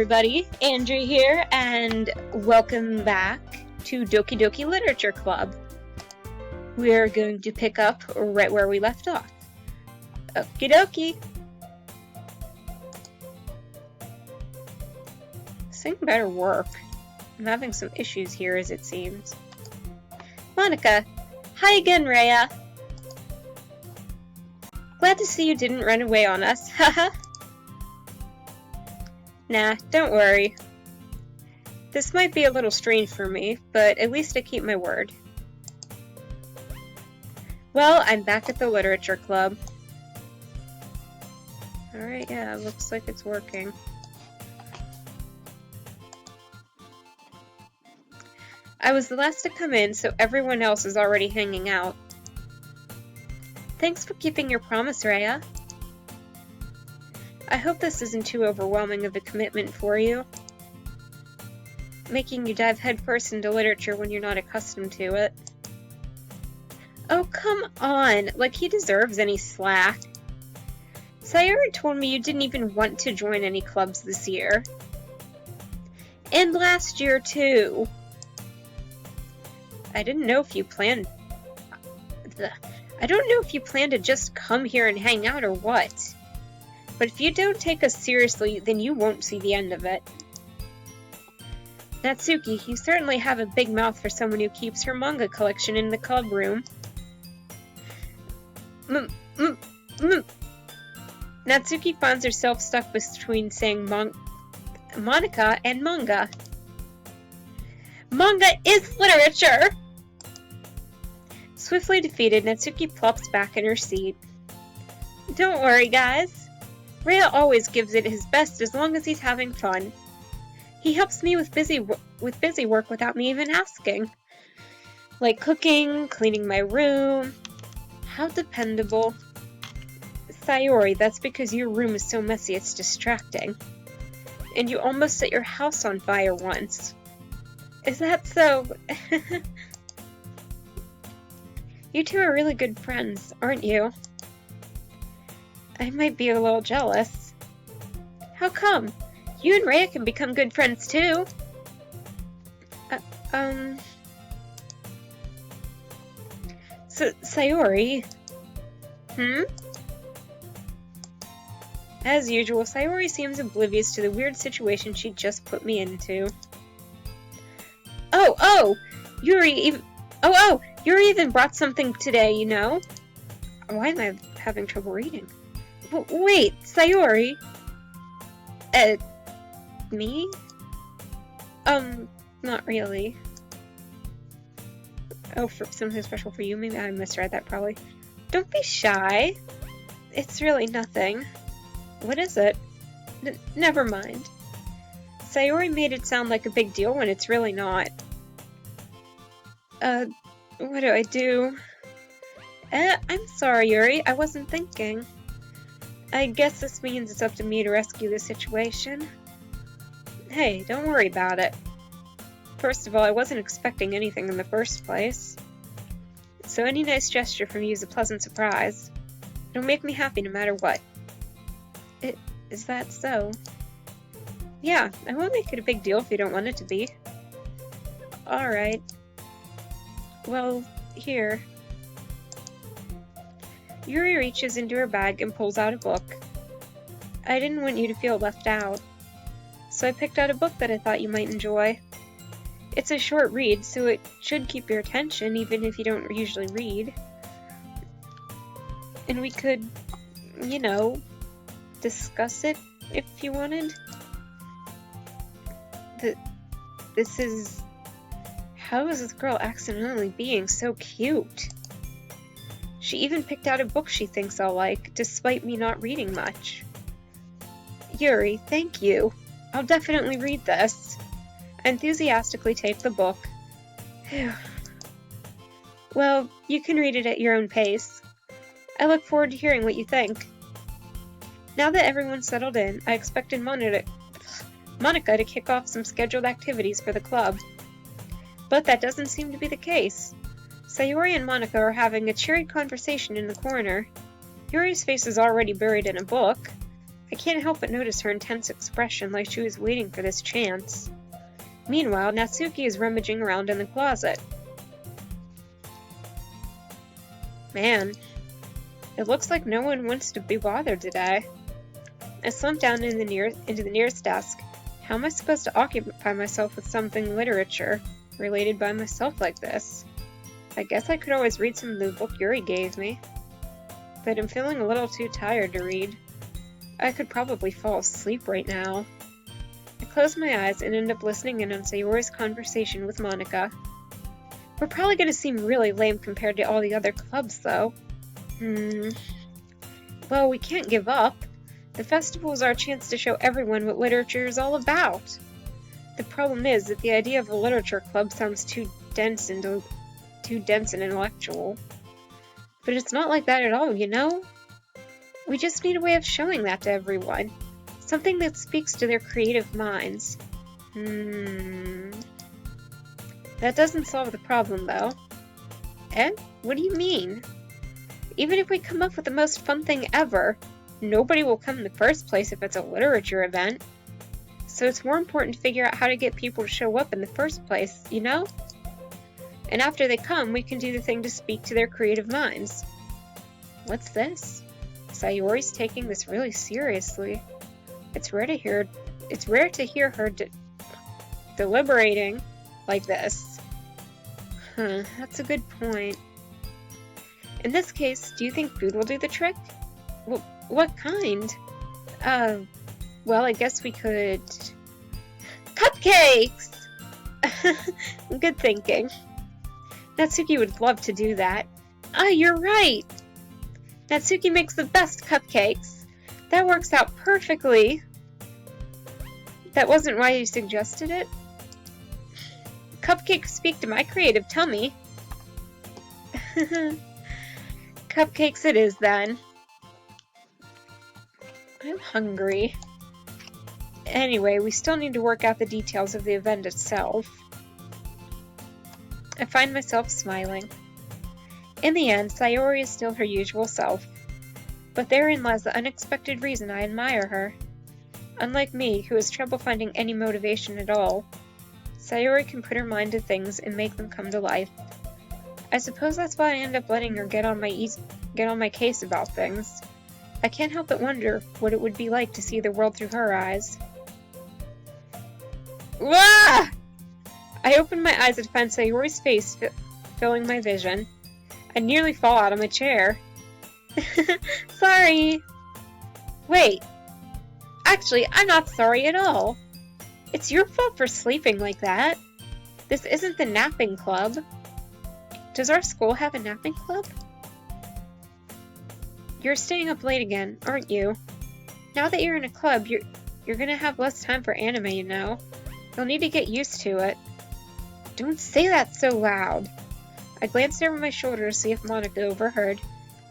everybody, Andrew here, and welcome back to Doki Doki Literature Club. We're going to pick up right where we left off. Okie dokie! This thing better work. I'm having some issues here, as it seems. Monica! Hi again, Rhea! Glad to see you didn't run away on us, haha! Nah, don't worry. This might be a little strange for me, but at least I keep my word. Well, I'm back at the literature club. Alright, yeah, looks like it's working. I was the last to come in, so everyone else is already hanging out. Thanks for keeping your promise, Rhea. I hope this isn't too overwhelming of a commitment for you. Making you dive headfirst into literature when you're not accustomed to it. Oh, come on! Like he deserves any slack. Sayori told me you didn't even want to join any clubs this year. And last year, too. I don't know if you plan to just come here and hang out or what. But if you don't take us seriously, then you won't see the end of it. Natsuki, you certainly have a big mouth for someone who keeps her manga collection in the club room. Natsuki finds herself stuck between saying Monica and manga. Manga is literature! Swiftly defeated, Natsuki plops back in her seat. Don't worry, guys. Rhea always gives it his best as long as he's having fun. He helps me with busy work without me even asking. Like cooking, cleaning my room. How dependable. Sayori, that's because your room is so messy it's distracting. And you almost set your house on fire once. Is that so? You two are really good friends, aren't you? I might be a little jealous. How come? You and Rhea can become good friends too. Sayori? As usual, Sayori seems oblivious to the weird situation she just put me into. Yuri even brought something today, you know? Why am I having trouble reading? Wait, Sayori? Me? Not really. Oh, for something special for you? Maybe I misread that, probably. Don't be shy. It's really nothing. What is it? Never mind. Sayori made it sound like a big deal when it's really not. What do I do? I'm sorry, Yuri. I wasn't thinking. I guess this means it's up to me to rescue the situation. Hey, don't worry about it. First of all, I wasn't expecting anything in the first place. So any nice gesture from you is a pleasant surprise. It'll make me happy no matter what. Is that so? Yeah, I won't make it a big deal if you don't want it to be. Alright. Well, here. Yuri reaches into her bag and pulls out a book. I didn't want you to feel left out, so I picked out a book that I thought you might enjoy. It's a short read, so it should keep your attention even if you don't usually read. And we could, you know, discuss it if you wanted. How is this girl accidentally being so cute? She even picked out a book she thinks I'll like, despite me not reading much. Yuri, thank you. I'll definitely read this. I enthusiastically take the book. Phew. Well, you can read it at your own pace. I look forward to hearing what you think. Now that everyone's settled in, I expected Monica to kick off some scheduled activities for the club. But that doesn't seem to be the case. Sayori and Monica are having a cheery conversation in the corner. Yuri's face is already buried in a book. I can't help but notice her intense expression, like she was waiting for this chance. Meanwhile, Natsuki is rummaging around in the closet. Man, it looks like no one wants to be bothered today. I slumped down into the nearest desk. How am I supposed to occupy myself with something literature related by myself like this? I guess I could always read some of the book Yuri gave me, but I'm feeling a little too tired to read. I could probably fall asleep right now. I closed my eyes and ended up listening in on Sayori's conversation with Monica. We're probably going to seem really lame compared to all the other clubs, though. Well, we can't give up. The festival is our chance to show everyone what literature is all about. The problem is that the idea of a literature club sounds too dense and intellectual. But it's not like that at all, you know? We just need a way of showing that to everyone. Something that speaks to their creative minds. That doesn't solve the problem, though. Eh? What do you mean? Even if we come up with the most fun thing ever, nobody will come in the first place if it's a literature event. So it's more important to figure out how to get people to show up in the first place, you know? And after they come, we can do the thing to speak to their creative minds. What's this? Sayori's taking this really seriously. It's rare to hear her deliberating like this. That's a good point. In this case, do you think food will do the trick? Well, what kind? Well, I guess we could... Cupcakes! Good thinking. Natsuki would love to do that. Ah, you're right! Natsuki makes the best cupcakes. That works out perfectly. That wasn't why you suggested it? Cupcakes speak to my creative tummy. Cupcakes it is, then. I'm hungry. Anyway, we still need to work out the details of the event itself. I find myself smiling. In the end, Sayori is still her usual self. But therein lies the unexpected reason I admire her. Unlike me, who has trouble finding any motivation at all, Sayori can put her mind to things and make them come to life. I suppose that's why I end up letting her get on my case about things. I can't help but wonder what it would be like to see the world through her eyes. Wah! I opened my eyes to find Sayori's face filling my vision. I nearly fall out of my chair. Sorry. Wait. Actually, I'm not sorry at all. It's your fault for sleeping like that. This isn't the napping club. Does our school have a napping club? You're staying up late again, aren't you? Now that you're in a club, you're gonna have less time for anime, you know. You'll need to get used to it. Don't say that so loud. I glanced over my shoulder to see if Monica overheard.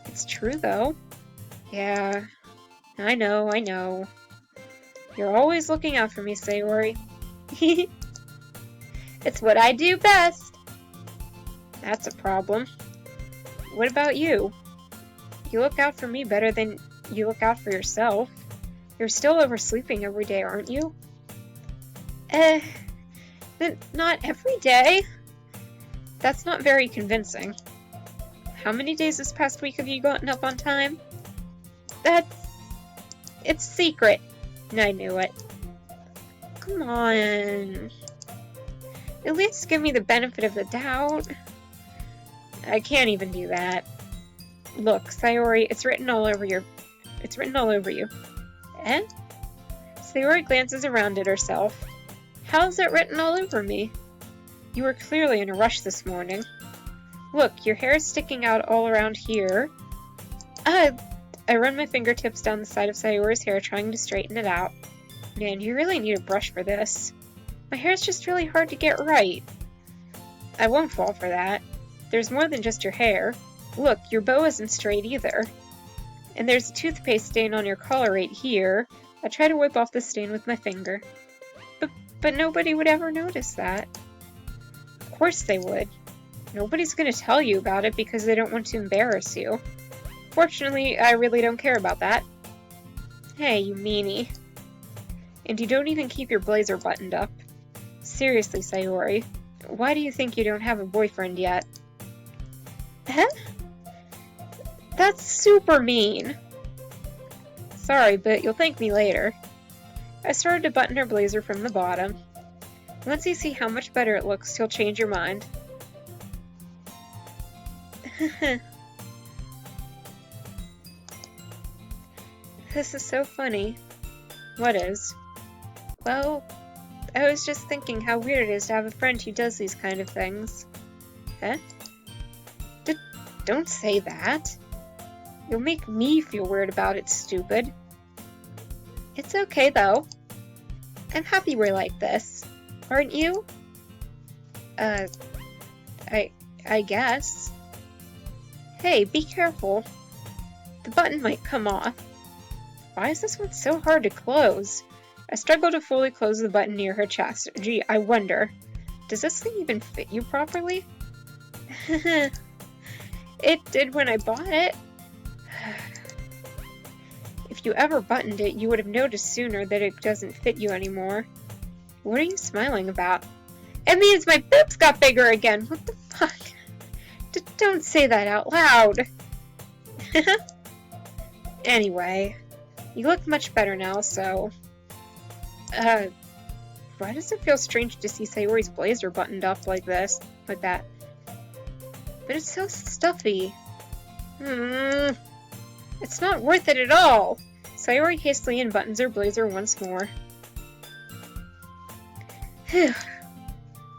It's true, though. Yeah, I know. You're always looking out for me, Sayori. It's what I do best. That's a problem. What about you? You look out for me better than you look out for yourself. You're still oversleeping every day, aren't you? Not every day. That's not very convincing. How many days this past week have you gotten up on time? It's secret. I knew it. Come on. At least give me the benefit of the doubt. I can't even do that. Look, Sayori, it's written all over you. Eh? Sayori glances around at herself. How is it written all over me? You were clearly in a rush this morning. Look, your hair is sticking out all around here. I run my fingertips down the side of Sayori's hair, trying to straighten it out. Man, you really need a brush for this. My hair's just really hard to get right. I won't fall for that. There's more than just your hair. Look, your bow isn't straight either. And there's a toothpaste stain on your collar right here. I try to wipe off the stain with my finger. But nobody would ever notice that. Of course they would. Nobody's going to tell you about it because they don't want to embarrass you. Fortunately, I really don't care about that. Hey, you meanie. And you don't even keep your blazer buttoned up. Seriously, Sayori, why do you think you don't have a boyfriend yet? Huh? That's super mean. Sorry, but you'll thank me later. I started to button her blazer from the bottom. Once you see how much better it looks, you'll change your mind. This is so funny. What is? Well, I was just thinking how weird it is to have a friend who does these kind of things. Huh? Don't say that. You'll make me feel weird about it, stupid. It's okay, though. I'm happy we're like this. Aren't you? I guess. Hey, be careful. The button might come off. Why is this one so hard to close? I struggle to fully close the button near her chest. Gee, I wonder. Does this thing even fit you properly? It did when I bought it. If you ever buttoned it, you would have noticed sooner that it doesn't fit you anymore. What are you smiling about? It means my boobs got bigger again. What the fuck? Don't say that out loud. Anyway, you look much better now, so... why does it feel strange to see Sayori's blazer buttoned up like this? Like that? But it's so stuffy. It's not worth it at all. Sayori hastily unbuttons her blazer once more. Phew.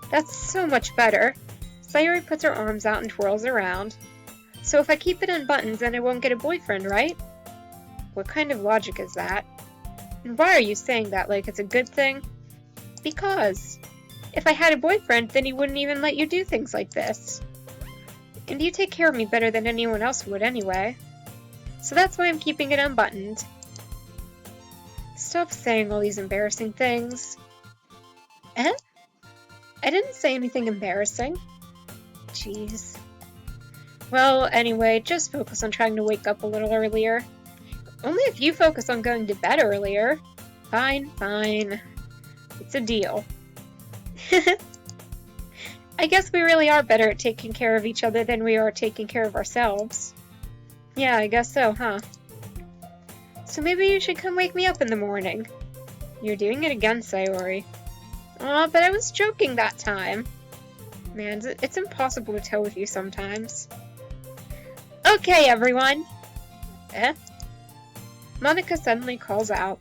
That's so much better. Sayori puts her arms out and twirls around. So if I keep it unbuttoned, then I won't get a boyfriend, right? What kind of logic is that? And why are you saying that like it's a good thing? Because if I had a boyfriend, then he wouldn't even let you do things like this. And you take care of me better than anyone else would anyway. So that's why I'm keeping it unbuttoned. Stop saying all these embarrassing things. Eh? I didn't say anything embarrassing. Jeez. Well, anyway, just focus on trying to wake up a little earlier. Only if you focus on going to bed earlier. Fine, fine. It's a deal. I guess we really are better at taking care of each other than we are taking care of ourselves. Yeah, I guess so, huh? So maybe you should come wake me up in the morning. You're doing it again, Sayori. Aw, but I was joking that time. Man, it's impossible to tell with you sometimes. Okay, everyone. Eh? Monica suddenly calls out.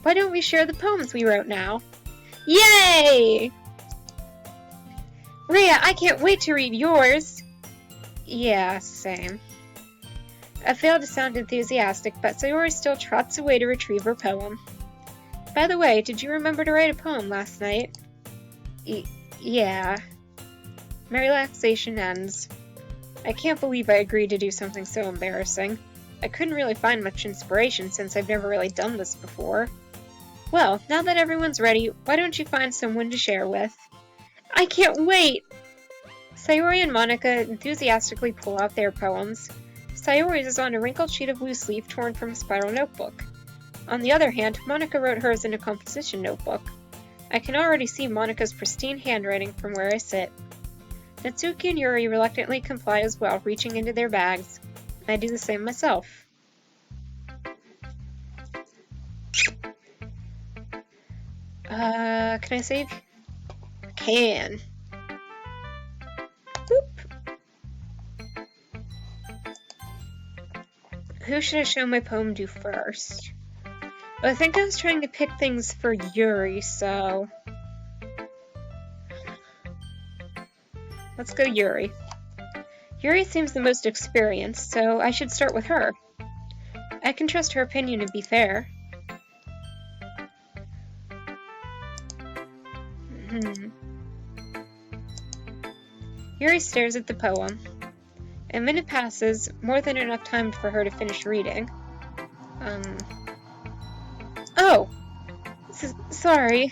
Why don't we share the poems we wrote now? Yay! Rhea, I can't wait to read yours. Yeah, same. I fail to sound enthusiastic, but Sayori still trots away to retrieve her poem. By the way, did you remember to write a poem last night? Yeah. My relaxation ends. I can't believe I agreed to do something so embarrassing. I couldn't really find much inspiration since I've never really done this before. Well, now that everyone's ready, why don't you find someone to share with? I can't wait! Sayori and Monica enthusiastically pull out their poems. Sayori's is on a wrinkled sheet of loose leaf torn from a spiral notebook. On the other hand, Monica wrote hers in a composition notebook. I can already see Monica's pristine handwriting from where I sit. Natsuki and Yuri reluctantly comply as well, reaching into their bags. I do the same myself. Can I save? I can. Boop. Who should I show my poem to first? Well, I think I was trying to pick things for Yuri, so... Let's go Yuri. Yuri seems the most experienced, so I should start with her. I can trust her opinion and be fair. Yuri stares at the poem. A minute passes, more than enough time for her to finish reading. Oh! Sorry.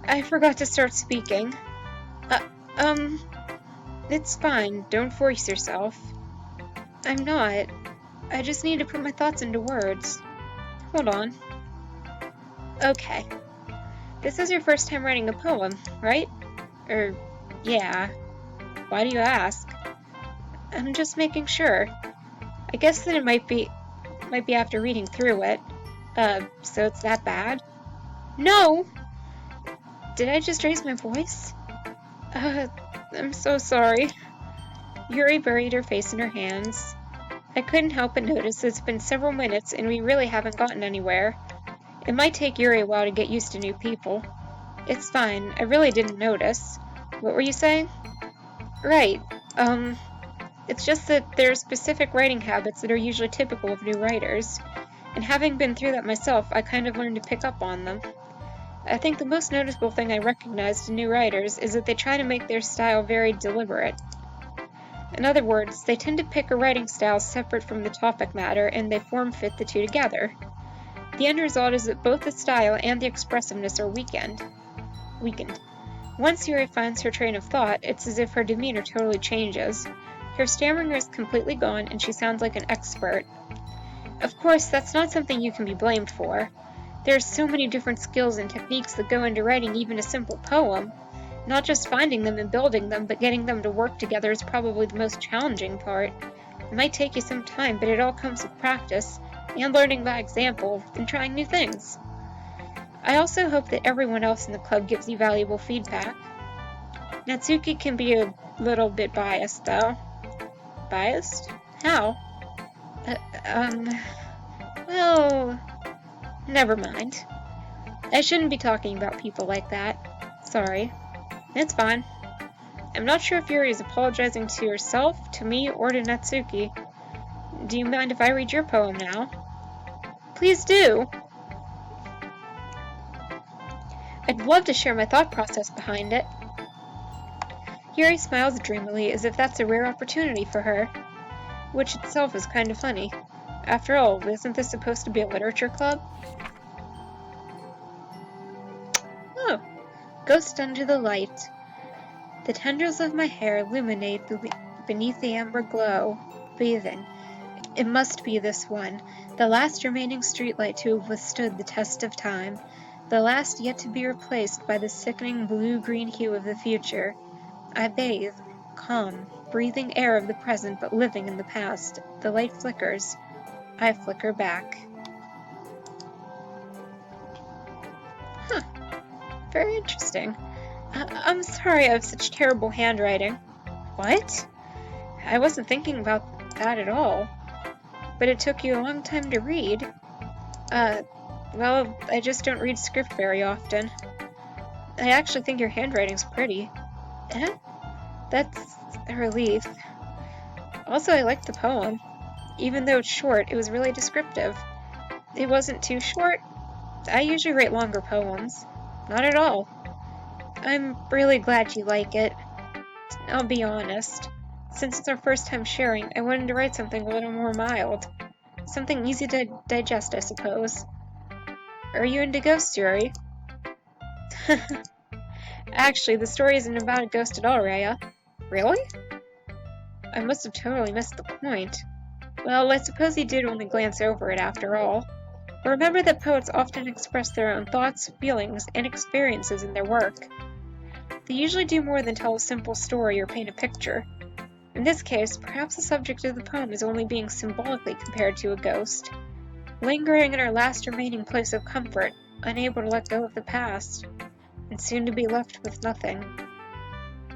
I forgot to start speaking. It's fine. Don't force yourself. I'm not. I just need to put my thoughts into words. hold on. Okay. This is your first time writing a poem, right? Yeah. Why do you ask? I'm just making sure. I guess that it might be after reading through it. So it's that bad? No! Did I just raise my voice? I'm so sorry. Yuri buried her face in her hands. I couldn't help but notice it's been several minutes and we really haven't gotten anywhere. It might take Yuri a while to get used to new people. It's fine, I really didn't notice. What were you saying? Right, it's just that there are specific writing habits that are usually typical of new writers. And having been through that myself, I kind of learned to pick up on them. I think the most noticeable thing I recognized in new writers is that they try to make their style very deliberate. In other words, they tend to pick a writing style separate from the topic matter and they form-fit the two together. The end result is that both the style and the expressiveness are weakened. Once Yuri finds her train of thought, it's as if her demeanor totally changes. Her stammering is completely gone and she sounds like an expert. Of course, that's not something you can be blamed for. There are so many different skills and techniques that go into writing even a simple poem. Not just finding them and building them, but getting them to work together is probably the most challenging part. It might take you some time, but it all comes with practice, and learning by example, and trying new things. I also hope that everyone else in the club gives you valuable feedback. Natsuki can be a little bit biased, though. Biased? How? Well, never mind. I shouldn't be talking about people like that. Sorry. It's fine. I'm not sure if Yuri is apologizing to herself, to me, or to Natsuki. Do you mind if I read your poem now? Please do! I'd love to share my thought process behind it. Yuri smiles dreamily as if that's a rare opportunity for her, which itself is kind of funny. After all, isn't this supposed to be a literature club? Oh, Ghost Under the Light. The tendrils of my hair illuminate beneath the amber glow, bathing. It must be this one, the last remaining streetlight to have withstood the test of time, the last yet to be replaced by the sickening blue-green hue of the future. I bathe, calm, breathing air of the present but living in the past. The light flickers. I flicker back. Huh. Very interesting. I'm sorry I have such terrible handwriting. What? I wasn't thinking about that at all. But it took you a long time to read. Well, I just don't read script very often. I actually think your handwriting's pretty. Eh? That's a relief. Also, I liked the poem. Even though it's short, it was really descriptive. It wasn't too short. I usually write longer poems. Not at all. I'm really glad you like it. I'll be honest. Since it's our first time sharing, I wanted to write something a little more mild. Something easy to digest, I suppose. Are you into ghosts, Yuri? Actually, the story isn't about a ghost at all, Raya. Really? I must have totally missed the point. Well, I suppose you did only glance over it after all. Remember that poets often express their own thoughts, feelings, and experiences in their work. They usually do more than tell a simple story or paint a picture. In this case, perhaps the subject of the poem is only being symbolically compared to a ghost, lingering in our last remaining place of comfort, unable to let go of the past, and soon to be left with nothing.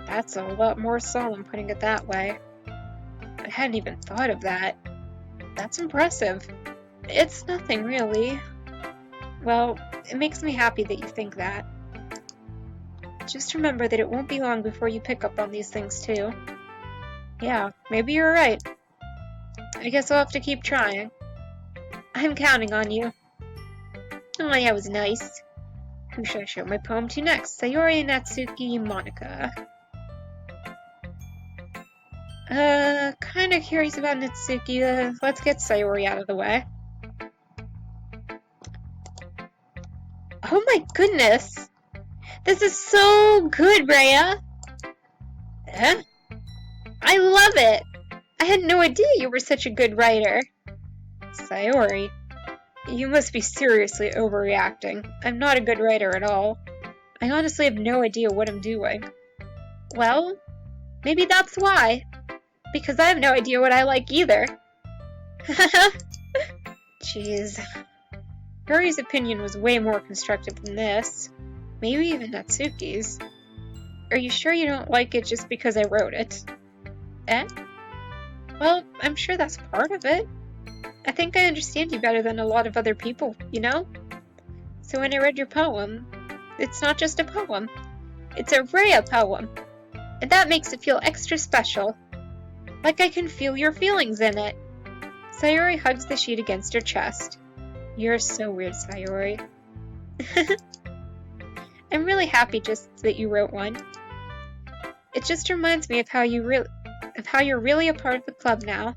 That's a lot more solemn putting it that way. I hadn't even thought of that. That's impressive. It's nothing, really. Well, it makes me happy that you think that. Just remember that it won't be long before you pick up on these things, too. Yeah, maybe you're right. I guess I'll have to keep trying. I'm counting on you. Oh, that was nice. Who should I show my poem to next? Sayori, Natsuki, Monica. Kinda curious about Natsuki. Let's get Sayori out of the way. Oh my goodness! This is so good, Rhea! Eh? I love it! I had no idea you were such a good writer. Sayori. You must be seriously overreacting. I'm not a good writer at all. I honestly have no idea what I'm doing. Well, maybe that's why. Because I have no idea what I like either. Jeez. Yuri's opinion was way more constructive than this. Maybe even Natsuki's. Are you sure you don't like it just because I wrote it? Eh? Well, I'm sure that's part of it. I think I understand you better than a lot of other people, you know? So when I read your poem, it's not just a poem. It's a Rhea poem. And that makes it feel extra special. Like I can feel your feelings in it. Sayori hugs the sheet against her chest. You're so weird, Sayori. I'm really happy just that you wrote one. It just reminds me of how you're really a part of the club now.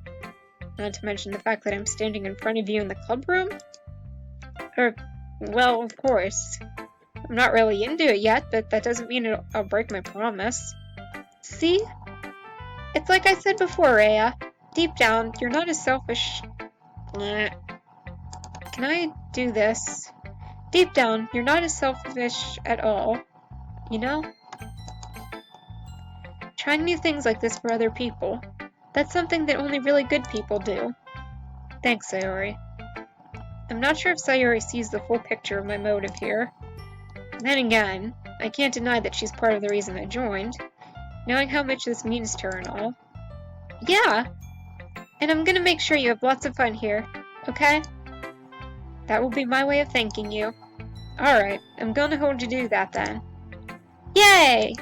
Not to mention the fact that I'm standing in front of you in the club room. Well, of course. I'm not really into it yet, but that doesn't mean I'll break my promise. See? It's like I said before, Rhea. Deep down, you're not as selfish... Can I do this? Deep down, you're not as selfish at all. You know? Trying new things like this for other people. That's something that only really good people do. Thanks, Sayori. I'm not sure if Sayori sees the full picture of my motive here. Then again, I can't deny that she's part of the reason I joined, knowing how much this means to her and all. Yeah! And I'm gonna make sure you have lots of fun here, okay? That will be my way of thanking you. Alright, I'm gonna hold you to that then. Yay!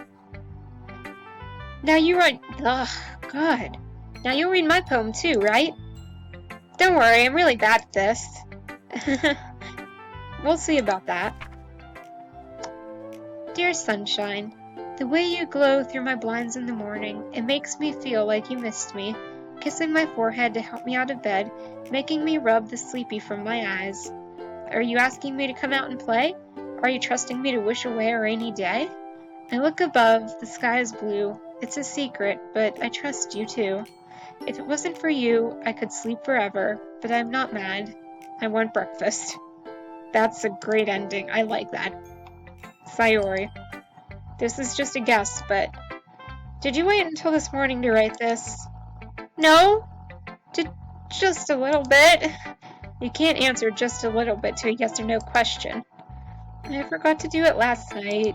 Now you write... Ugh, God. Now you'll read my poem too, right? Don't worry, I'm really bad at this. We'll see about that. Dear sunshine, the way you glow through my blinds in the morning, it makes me feel like you missed me, kissing my forehead to help me out of bed, making me rub the sleepy from my eyes. Are you asking me to come out and play? Are you trusting me to wish away a rainy day? I look above, the sky is blue. It's a secret, but I trust you too. If it wasn't for you, I could sleep forever, but I'm not mad. I want breakfast. That's a great ending. I like that. Sayori. This is just a guess, but... Did you wait until this morning to write this? No? Just a little bit. You can't answer just a little bit to a yes or no question. I forgot to do it last night.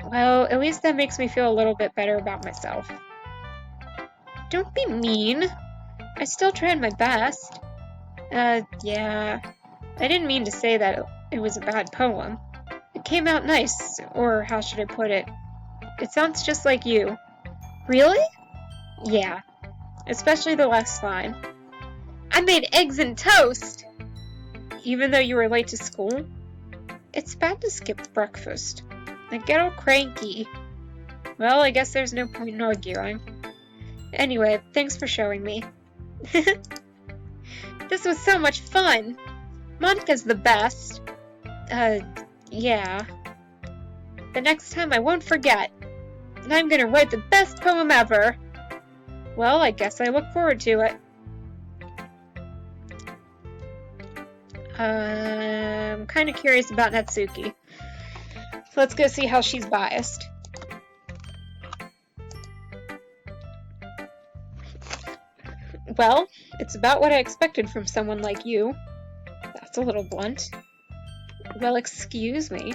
Well, at least that makes me feel a little bit better about myself. Don't be mean. I still tried my best. Yeah. I didn't mean to say that it was a bad poem. It came out nice, or how should I put it? It sounds just like you. Really? Yeah. Especially the last line. I made eggs and toast! Even though you were late to school? It's bad to skip breakfast. I get all cranky. Well, I guess there's no point in arguing. Anyway, thanks for showing me. This was so much fun! Monika's the best. Yeah. The next time I won't forget. And I'm gonna write the best poem ever. Well, I guess I look forward to it. I'm kind of curious about Natsuki. So let's go see how she's biased. Well, it's about what I expected from someone like you. That's a little blunt. Well, excuse me.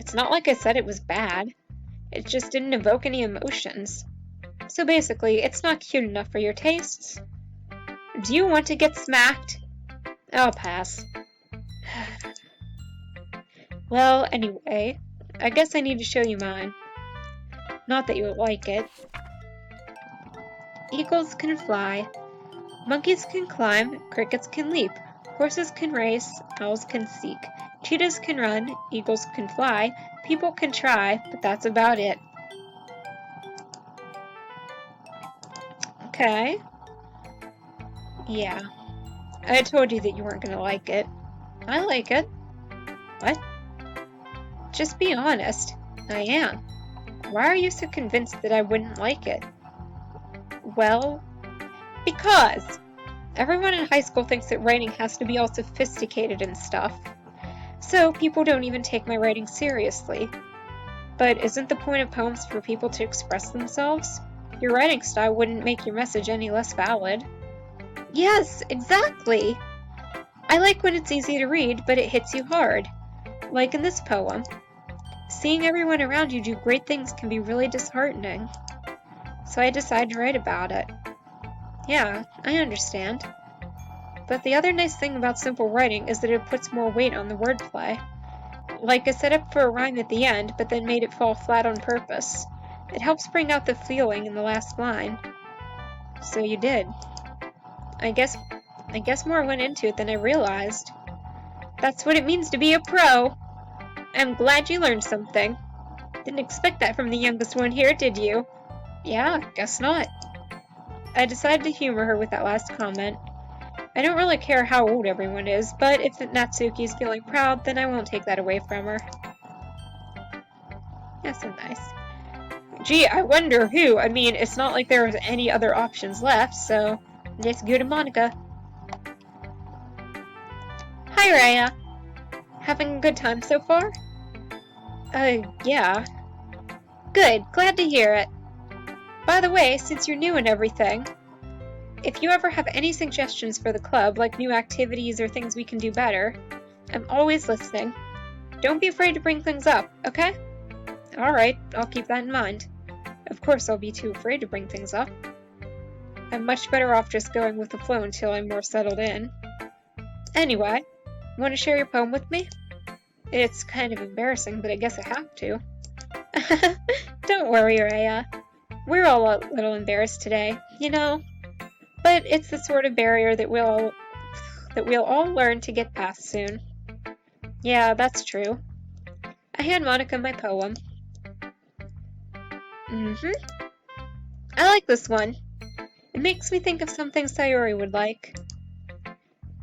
It's not like I said it was bad. It just didn't evoke any emotions. So basically, it's not cute enough for your tastes. Do you want to get smacked? I'll pass. Well, anyway, I guess I need to show you mine. Not that you would like it. Eagles can fly. Monkeys can climb. Crickets can leap. Horses can race. Owls can seek. Cheetahs can run. Eagles can fly. People can try, but that's about it. Okay. Yeah. I told you that you weren't gonna like it. I like it. What? Just be honest. I am. Why are you so convinced that I wouldn't like it? Well, because Everyone in high school thinks that writing has to be all sophisticated and stuff. So people don't even take my writing seriously. But isn't the point of poems for people to express themselves? Your writing style wouldn't make your message any less valid. Yes, exactly! I like when it's easy to read, but it hits you hard. Like in this poem. Seeing everyone around you do great things can be really disheartening. So I decided to write about it. Yeah, I understand. But the other nice thing about simple writing is that it puts more weight on the wordplay. Like I set up for a rhyme at the end, but then made it fall flat on purpose. It helps bring out the feeling in the last line. So you did. I guess more went into it than I realized. That's what it means to be a pro. I'm glad you learned something. Didn't expect that from the youngest one here, did you? Yeah, guess not. I decided to humor her with that last comment. I don't really care how old everyone is, but if Natsuki's feeling proud, then I won't take that away from her. That's so nice. Gee, I wonder who. I mean, it's not like there was any other options left, so let's go to Monica. Hi, Raya. Having a good time so far? Yeah. Good, glad to hear it. By the way, since you're new and everything, if you ever have any suggestions for the club, like new activities or things we can do better, I'm always listening. Don't be afraid to bring things up, okay? Alright, I'll keep that in mind. Of course I'll be too afraid to bring things up. I'm much better off just going with the flow until I'm more settled in. Anyway, want to share your poem with me? It's kind of embarrassing, but I guess I have to. Don't worry, Raya. We're all a little embarrassed today, you know? But it's the sort of barrier that we'll all learn to get past soon. Yeah, that's true. I hand Monica my poem. I like this one. It makes me think of something Sayori would like.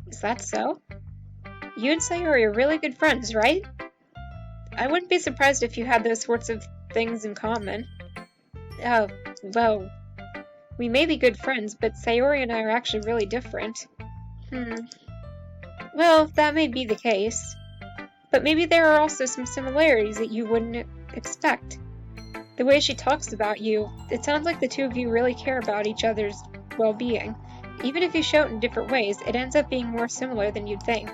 Is that so? You and Sayori are really good friends, right? I wouldn't be surprised if you had those sorts of things in common. Oh, well, we may be good friends, but Sayori and I are actually really different. Well, that may be the case. But maybe there are also some similarities that you wouldn't expect. The way she talks about you, it sounds like the two of you really care about each other's well-being. Even if you show it in different ways, it ends up being more similar than you'd think.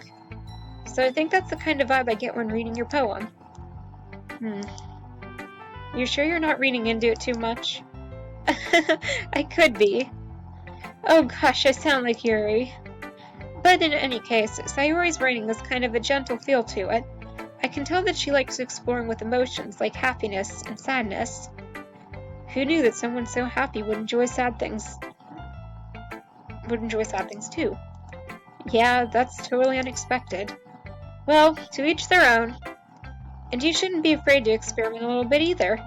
So I think that's the kind of vibe I get when reading your poem. You sure you're not reading into it too much? I could be. Oh gosh, I sound like Yuri. But in any case, Sayori's writing has kind of a gentle feel to it. I can tell that she likes exploring with emotions like happiness and sadness. Who knew that someone so happy would enjoy sad things too? Yeah, that's totally unexpected. Well, to each their own. And you shouldn't be afraid to experiment a little bit either.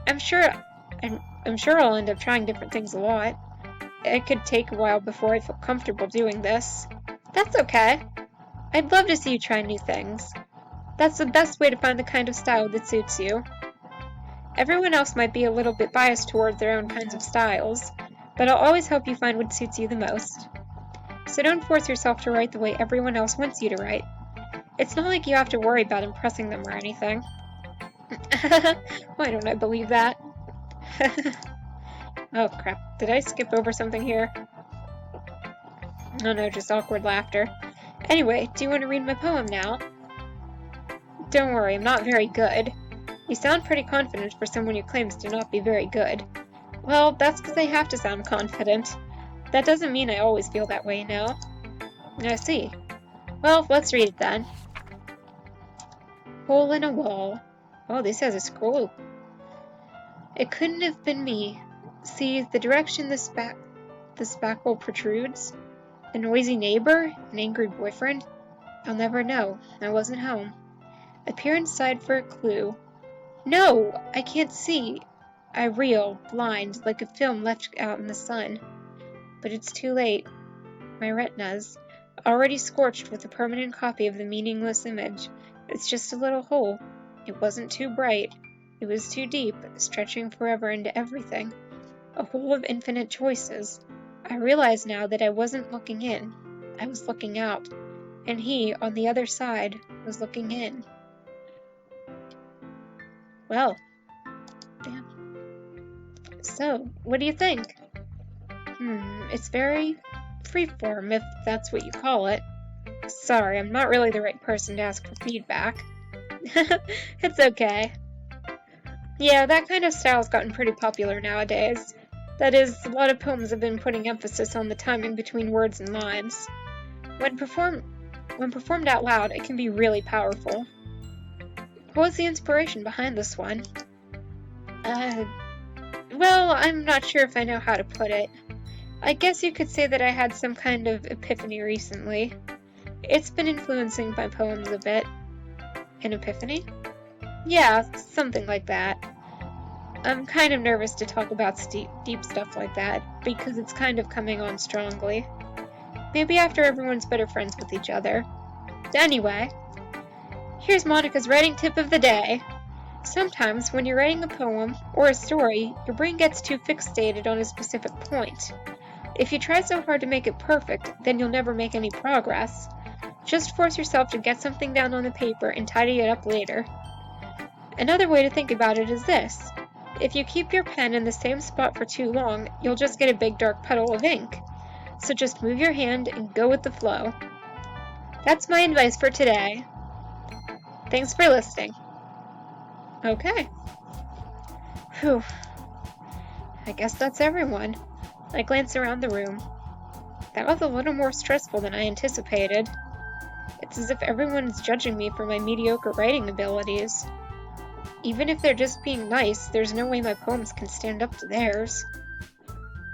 I'm sure I'll end up trying different things a lot. It could take a while before I feel comfortable doing this. That's okay. I'd love to see you try new things. That's the best way to find the kind of style that suits you. Everyone else might be a little bit biased toward their own kinds of styles, but I'll always help you find what suits you the most. So don't force yourself to write the way everyone else wants you to write. It's not like you have to worry about impressing them or anything. Why don't I believe that? Oh crap, did I skip over something here? Oh no, just awkward laughter. Anyway, do you want to read my poem now? Don't worry, I'm not very good. You sound pretty confident for someone who claims to not be very good. Well, that's because I have to sound confident. That doesn't mean I always feel that way, no? I see. Well, let's read it then. Hole in a wall. Oh, this has a scroll. It couldn't have been me. See, the direction this back hole protrudes? A noisy neighbor? An angry boyfriend? I'll never know. I wasn't home. I peer inside for a clue. No! I can't see. I reel, blind, like a film left out in the sun. But it's too late. My retina's already scorched with a permanent copy of the meaningless image. It's just a little hole. It wasn't too bright. It was too deep, stretching forever into everything. A hole of infinite choices. I realize now that I wasn't looking in. I was looking out, and he, on the other side, was looking in. Well, damn. So, what do you think? It's very freeform, if that's what you call it. Sorry, I'm not really the right person to ask for feedback. It's okay. Yeah, that kind of style's gotten pretty popular nowadays. That is, a lot of poems have been putting emphasis on the timing between words and lines. When performed out loud, it can be really powerful. What was the inspiration behind this one? Well, I'm not sure if I know how to put it. I guess you could say that I had some kind of epiphany recently. It's been influencing my poems a bit. An epiphany? Yeah, something like that. I'm kind of nervous to talk about deep stuff like that, because it's kind of coming on strongly. Maybe after everyone's better friends with each other. Anyway, here's Monica's writing tip of the day. Sometimes, when you're writing a poem or a story, your brain gets too fixated on a specific point. If you try so hard to make it perfect, then you'll never make any progress. Just force yourself to get something down on the paper and tidy it up later. Another way to think about it is this. If you keep your pen in the same spot for too long, you'll just get a big dark puddle of ink. So just move your hand and go with the flow. That's my advice for today. Thanks for listening. Okay. Whew. I guess that's everyone. I glance around the room. That was a little more stressful than I anticipated. It's as if everyone is judging me for my mediocre writing abilities. Even if they're just being nice, there's no way my poems can stand up to theirs.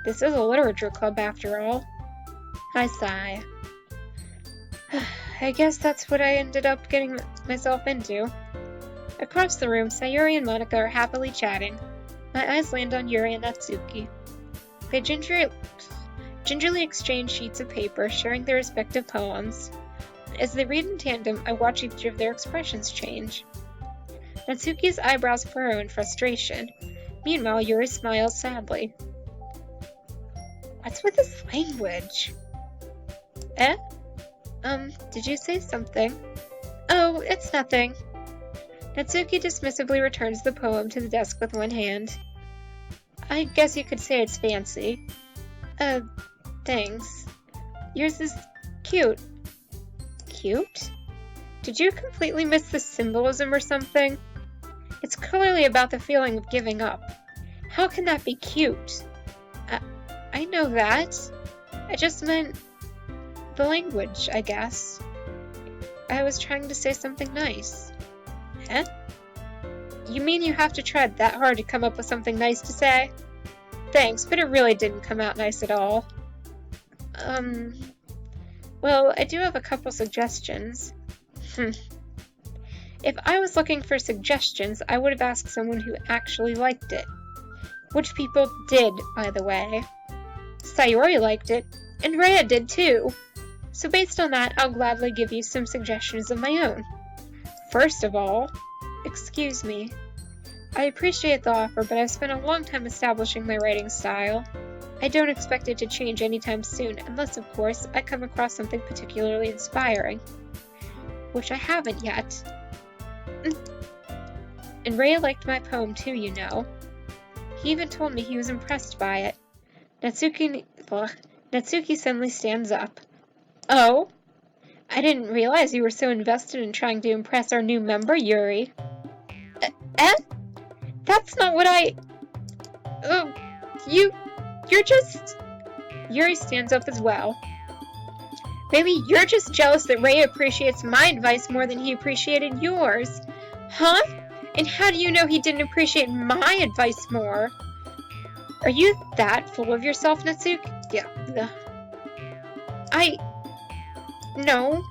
This is a literature club after all. I sigh. I guess that's what I ended up getting myself into. Across the room, Sayori and Monica are happily chatting. My eyes land on Yuri and Natsuki. They gingerly exchange sheets of paper, sharing their respective poems. As they read in tandem, I watch each of their expressions change. Natsuki's eyebrows furrow in frustration. Meanwhile, Yuri smiles sadly. What's with this language? Did you say something? Oh, it's nothing. Natsuki dismissively returns the poem to the desk with one hand. I guess you could say it's fancy. Thanks. Yours is cute. Cute? Did you completely miss the symbolism or something? It's clearly about the feeling of giving up. How can that be cute? I know that. I just meant the language, I guess. I was trying to say something nice. Eh? You mean you have to try that hard to come up with something nice to say? Thanks, but it really didn't come out nice at all. Well, I do have a couple suggestions. If I was looking for suggestions, I would have asked someone who actually liked it. Which people did, by the way. Sayori liked it, and Rhea did too. So based on that, I'll gladly give you some suggestions of my own. First of all, excuse me. I appreciate the offer, but I've spent a long time establishing my writing style. I don't expect it to change anytime soon, unless, of course, I come across something particularly inspiring. Which I haven't yet. And Rhea liked my poem too, you know. He even told me he was impressed by it. Natsuki suddenly stands up. Oh? I didn't realize you were so invested in trying to impress our new member, Yuri. That's not what I... You're just... Yuri stands up as well. Maybe you're just jealous that Rhea appreciates my advice more than he appreciated yours. Huh? And how do you know he didn't appreciate my advice more? Are you that full of yourself, Natsuki? Yeah. No.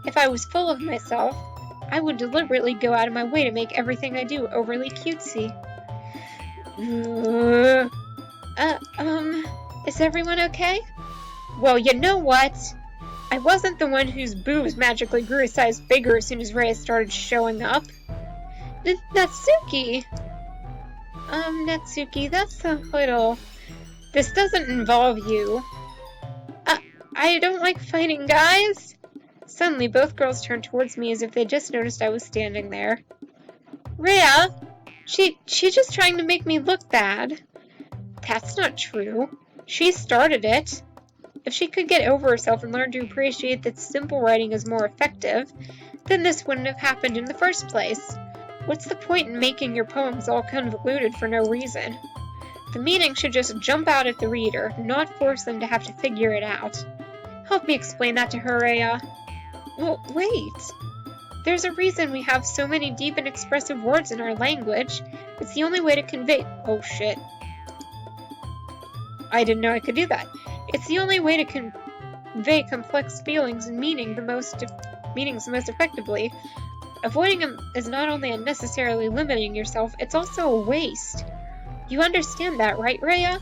If I was full of myself, I would deliberately go out of my way to make everything I do overly cutesy. Is everyone okay? Well, you know what? I wasn't the one whose boobs magically grew a size bigger as soon as Rhea started showing up. Natsuki! Natsuki, that's a little... This doesn't involve you. I don't like fighting, guys! Suddenly, both girls turned towards me as if they just noticed I was standing there. Rhea! She's just trying to make me look bad. That's not true. She started it. If she could get over herself and learn to appreciate that simple writing is more effective, then this wouldn't have happened in the first place. What's the point in making your poems all convoluted for no reason? The meaning should just jump out at the reader, not force them to have to figure it out. Help me explain that to her, Rhea. Well, wait. There's a reason we have so many deep and expressive words in our language. It's the only way to convey— Oh, shit. I didn't know I could do that. It's the only way to convey complex feelings and meanings the most effectively. Avoiding them is not only unnecessarily limiting yourself, it's also a waste. You understand that, right, Rhea?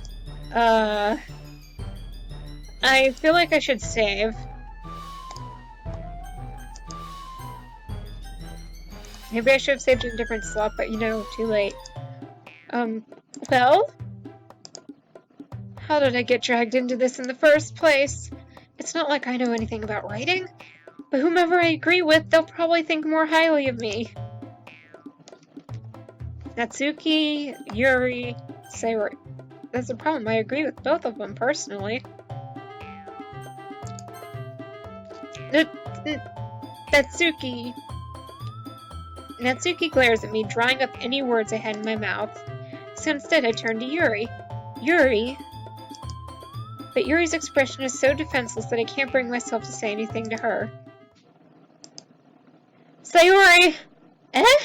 I feel like I should save. Maybe I should have saved in a different slot, but you know, too late. Well? How did I get dragged into this in the first place? It's not like I know anything about writing, but whomever I agree with, they'll probably think more highly of me. Natsuki, Yuri, Sayori. That's the problem, I agree with both of them personally. Natsuki. Natsuki glares at me, drying up any words I had in my mouth. So instead I turned to Yuri. Yuri. But Yuri's expression is so defenseless that I can't bring myself to say anything to her. Sayori! Eh?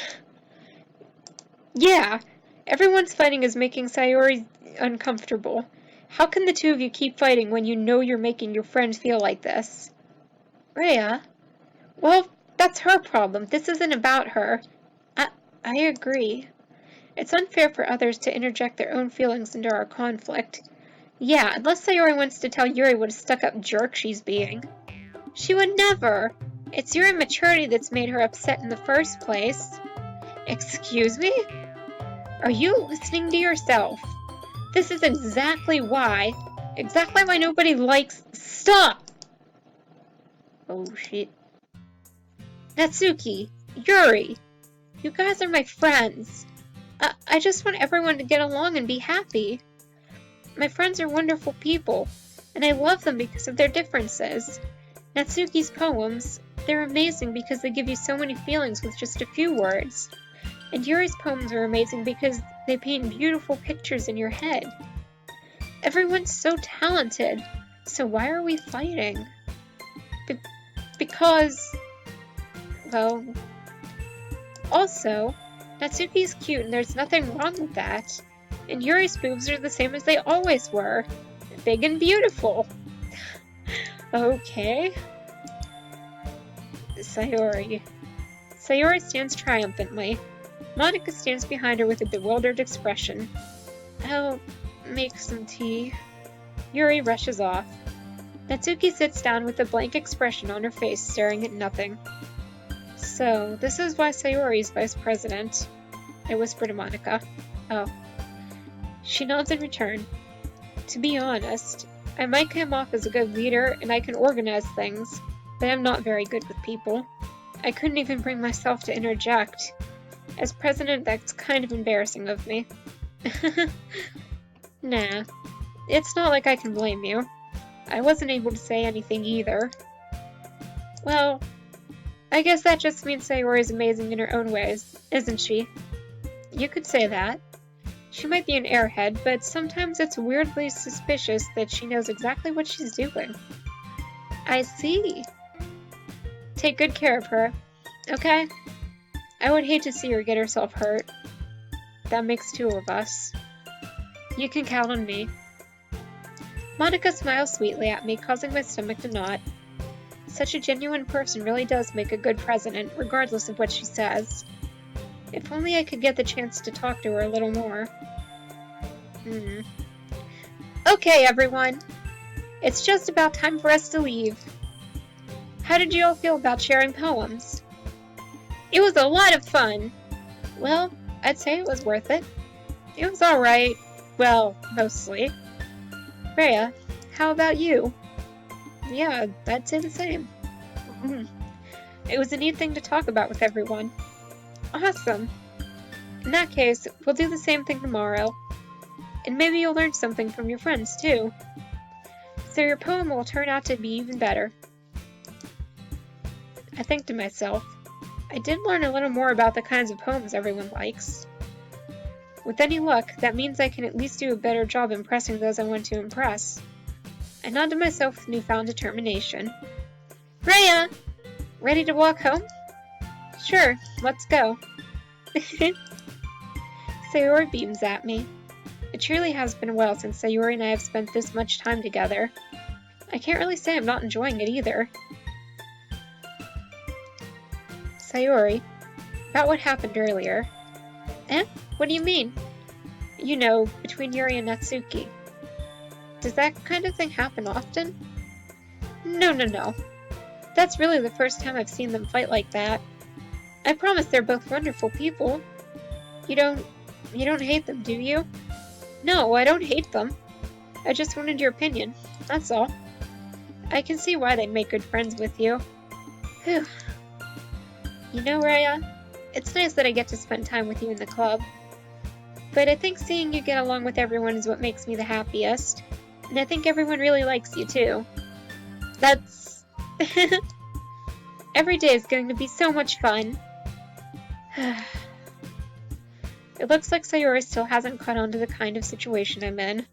Yeah. Everyone's fighting is making Sayori uncomfortable. How can the two of you keep fighting when you know you're making your friend feel like this? Rhea? Well, that's her problem. This isn't about her. I agree. It's unfair for others to interject their own feelings into our conflict. Yeah, unless Sayori wants to tell Yuri what a stuck-up jerk she's being. She would never. It's your immaturity that's made her upset in the first place. Excuse me? Are you listening to yourself? This is exactly why nobody likes— Stop! Oh, shit. Natsuki, Yuri, you guys are my friends. I just want everyone to get along and be happy. My friends are wonderful people, and I love them because of their differences. Natsuki's poems, they're amazing because they give you so many feelings with just a few words. And Yuri's poems are amazing because they paint beautiful pictures in your head. Everyone's so talented, so why are we fighting? Because... well... Also, Natsuki's cute and there's nothing wrong with that. And Yuri's boobs are the same as they always were. Big and beautiful. Okay. Sayori. Sayori stands triumphantly. Monica stands behind her with a bewildered expression. I'll make some tea. Yuri rushes off. Natsuki sits down with a blank expression on her face, staring at nothing. So, this is why Sayori's vice president, I whisper to Monica. Oh. She nods in return. To be honest, I might come off as a good leader and I can organize things, but I'm not very good with people. I couldn't even bring myself to interject. As president, that's kind of embarrassing of me. Nah, it's not like I can blame you. I wasn't able to say anything either. Well, I guess that just means Sayori is amazing in her own ways, isn't she? You could say that. She might be an airhead, but sometimes it's weirdly suspicious that she knows exactly what she's doing. I see. Take good care of her, okay? I would hate to see her get herself hurt. That makes two of us. You can count on me. Monica smiles sweetly at me, causing my stomach to knot. Such a genuine person really does make a good president, regardless of what she says. If only I could get the chance to talk to her a little more. Okay, everyone. It's just about time for us to leave. How did you all feel about sharing poems? It was a lot of fun. Well, I'd say it was worth it. It was alright. Well, mostly. Rhea, how about you? Yeah, I'd say the same. It was a neat thing to talk about with everyone. Awesome. In that case, we'll do the same thing tomorrow. And maybe you'll learn something from your friends, too. So your poem will turn out to be even better. I think to myself, I did learn a little more about the kinds of poems everyone likes. With any luck, that means I can at least do a better job impressing those I want to impress. I nod to myself with newfound determination. Rhea! Ready to walk home? Sure, let's go. Sayori beams at me. It truly has been a while since Sayori and I have spent this much time together. I can't really say I'm not enjoying it either. Sayori, about what happened earlier. Eh? What do you mean? You know, between Yuri and Natsuki. Does that kind of thing happen often? No. That's really the first time I've seen them fight like that. I promise they're both wonderful people. You don't hate them, do you? No, I don't hate them. I just wanted your opinion, that's all. I can see why they'd make good friends with you. Whew. You know, Rhea, it's nice that I get to spend time with you in the club. But I think seeing you get along with everyone is what makes me the happiest. And I think everyone really likes you, too. That's... Every day is going to be so much fun. It looks like Sayori still hasn't caught on to the kind of situation I'm in.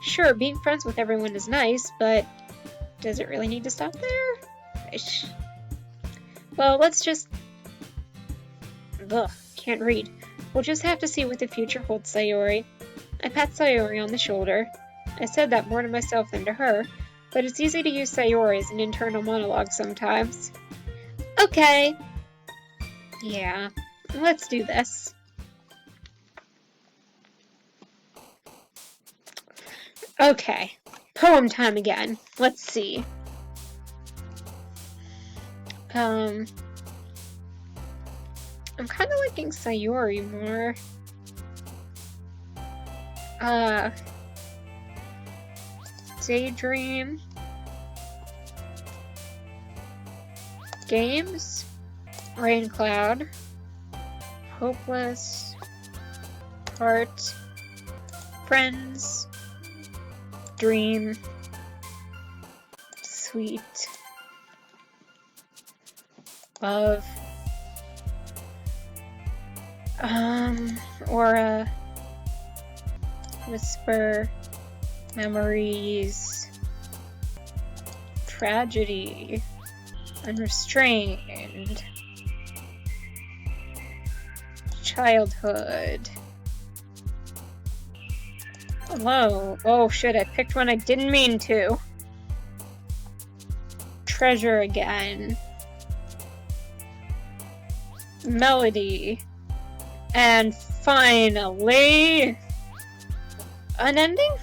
Sure, being friends with everyone is nice, but does it really need to stop there? Ish. Well, let's just... Ugh, can't read. We'll just have to see what the future holds, Sayori. I pat Sayori on the shoulder. I said that more to myself than to her, but it's easy to use Sayori as an internal monologue sometimes. Okay. Yeah, let's do this. Okay, poem time again. Let's see. I'm kind of liking Sayori more. Daydream. Games. Rain Cloud. Hopeless. Heart. Friends. Dream. Sweet. Love. Aura. Whisper. Memories. Tragedy. Unrestrained. Childhood. Hello. Oh shit, I picked one I didn't mean to. Treasure again. Melody. And finally... Unending?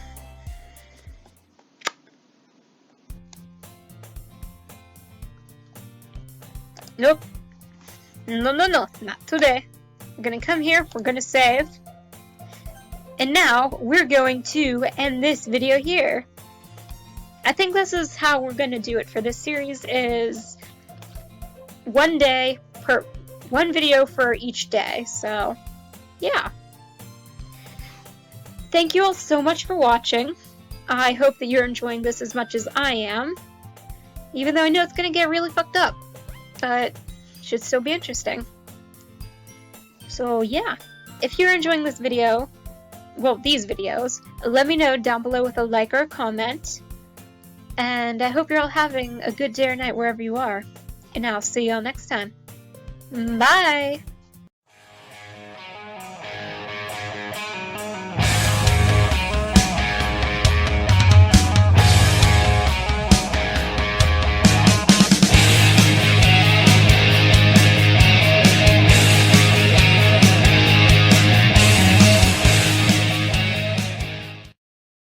Nope. No, not today. We're gonna come here, we're gonna save. And now, we're going to end this video here. I think this is how we're gonna do it for this series, is one video for each day, so yeah. Thank you all so much for watching. I hope that you're enjoying this as much as I am, even though I know it's gonna get really fucked up, but it should still be interesting. So yeah, if you're enjoying this video, well, these videos, let me know down below with a like or a comment, and I hope you're all having a good day or night wherever you are, and I'll see you all next time. Bye!